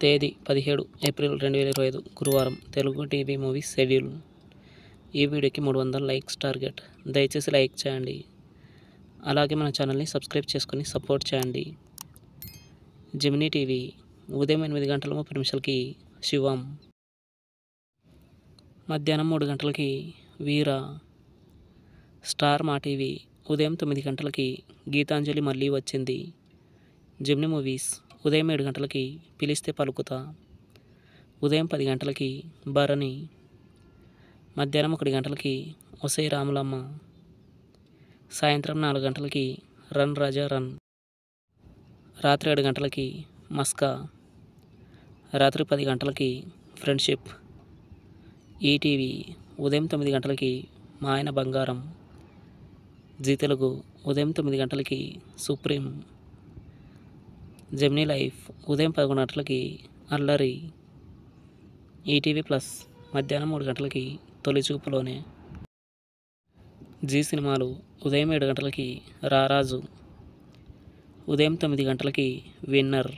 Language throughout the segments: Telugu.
తేదీ 17 ఏప్రిల్ 2025 గురువారం. Telugu TV movies schedule. ఈ వీడియోకి 300 లైక్స్ టార్గెట్. దయచేసి లైక్ చేయండి. అలాగే మన ఛానల్ని సబ్స్క్రైబ్ చేసుకుని సపోర్ట్ చేయండి. జెమినీ టీవీ ఉదయం 8 గంటల 30 నిమిషాలకి శివం, మధ్యాహ్నం 3 గంటలకి వీర. స్టార్ మా టీవీ ఉదయం 9 గంటలకి గీతాంజలి మళ్ళీ వచ్చింది. జెమినీ మూవీస్ ఉదయం 7 గంటలకి పిలిస్తే పలుకుతా. ఉదయం 10 గంటలకి భరణి. మధ్యాహ్నం 1 గంటలకి ఒసే రాములమ్మ. సాయంత్రం 4 గంటలకి రన్ రాజా రన్. రాత్రి 7 గంటలకి మస్కా. రాత్రి 10 గంటలకి ఫ్రెండ్షిప్. ఈటీవీ ఉదయం 9 గంటలకి మా ఆయన బంగారం. జీ తెలుగు ఉదయం 9 గంటలకి సుప్రీం. జెమినీ లైఫ్ ఉదయం 11 గంటలకి అల్లరి. ఈటీవీ ప్లస్ మధ్యాహ్నం 3 గంటలకి తొలి చూపులోనే. జీ సినిమాలు ఉదయం 7 గంటలకి రారాజు. ఉదయం 9 గంటలకి విన్నర్.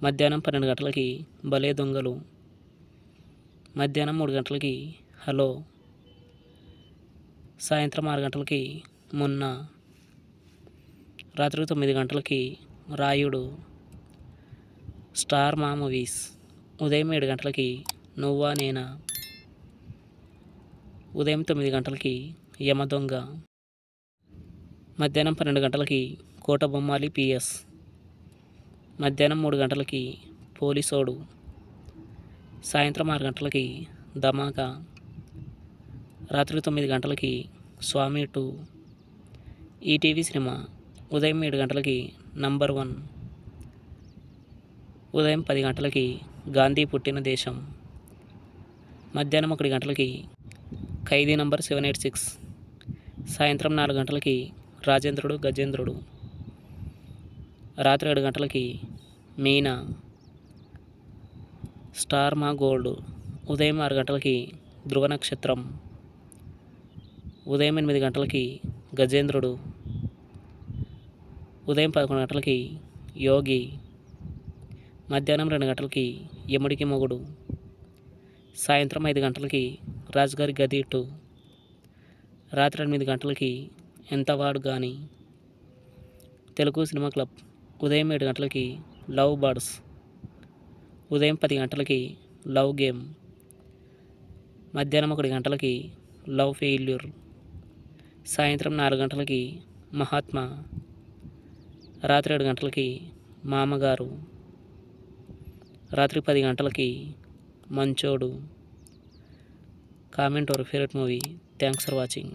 మధ్యాహ్నం 12 గంటలకి భలే దొంగలు. మధ్యాహ్నం 3 గంటలకి హలో. సాయంత్రం 6 గంటలకి మొన్న. రాత్రి 9 గంటలకి రాయుడు. స్టార్ మా మూవీస్ ఉదయం 7 గంటలకి నువ్వా నేనా. ఉదయం 9 గంటలకి యమదొంగ. మధ్యాహ్నం 12 గంటలకి కోట బొమ్మాలి పిఎస్. మధ్యాహ్నం 3 గంటలకి పోలీసోడు. సాయంత్రం 6 గంటలకి ధమాకా. రాత్రి 9 గంటలకి స్వామి 2. ఈటీవీ సినిమా ఉదయం 7 గంటలకి నంబర్ 1. ఉదయం 10 గంటలకి గాంధీ పుట్టిన దేశం. మధ్యాహ్నం 1 గంటలకి ఖైదీ నంబర్ 786. సాయంత్రం 4 గంటలకి రాజేంద్రుడు గజేంద్రుడు. రాత్రి 7 గంటలకి మీనా. స్టార్ మా గోల్డ్ ఉదయం 6 గంటలకి ధ్రువ నక్షత్రం. ఉదయం 8 గంటలకి గజేంద్రుడు. ఉదయం 11 గంటలకి యోగి. మధ్యాహ్నం 2 గంటలకి యముడికి మొగుడు. సాయంత్రం 5 గంటలకి రాజుగారి గది 2. రాత్రి 8 గంటలకి ఎంతవాడు గాని. తెలుగు సినిమా క్లబ్ ఉదయం 7 గంటలకి లవ్ బర్డ్స్. ఉదయం 10 గంటలకి లవ్ గేమ్. మధ్యాహ్నం 1 గంటలకి లవ్ ఫెయిల్యూర్. సాయంత్రం 4 గంటలకి మహాత్మా. రాత్రి 7 గంటలకి మామగారు. రాత్రి 10 గంటలకి మంచోడు. Comment your favourite movie. Thanks for watching.